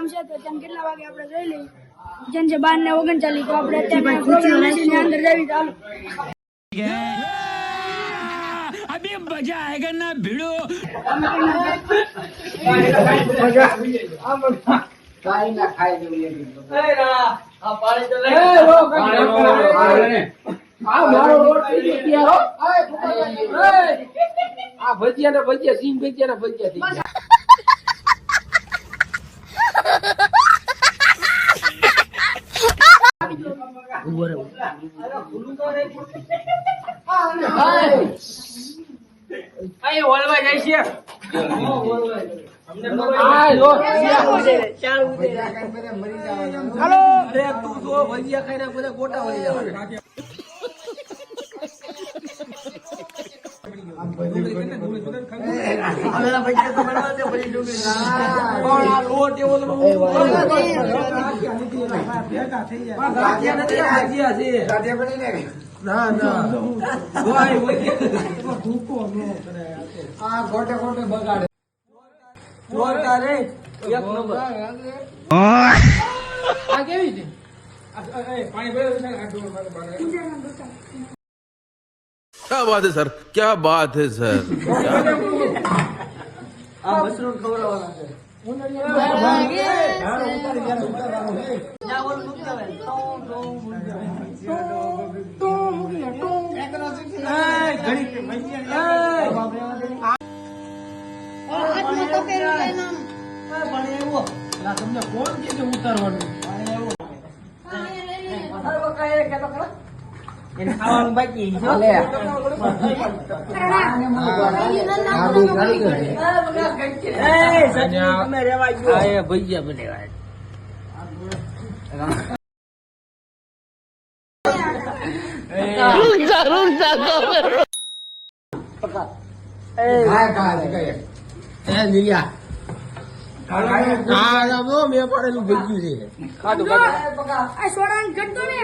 છે તો ત્યાં કેટલા વાગે આપણે જોઈ લઈએ જેમ છે 12:39 તો આપણે અત્યારે અંદર જઈએ ચાલો अभी मजा आएगा ना भिड़ो ખાઈ ના ખાઈ જોઈએ આ પાણી તો લઈ આ મારો રોડ થઈ ગયો આ ભજીયા સિંગ ભજીયા ના ભજીયા થઈ ગયા આય ઓલવા જાય છે હાલો અરે તું જો ભજીયા ખાઈને બધા ગોટા વળી જવાના ગોટે બગાડે જોરદાર રે એક નંબર આ કેવી છે क्या बात है सर क्या बात है सर આ મશરૂમ ખવડાવવાના છે તમને કોણ કે ઉતારવાનું ખાવાનું બાકી તમે રેવા ગયો ભજીયા બનેવા મેં પડેલું ભેગ્યું છે આ સોડાને ઘટતો ને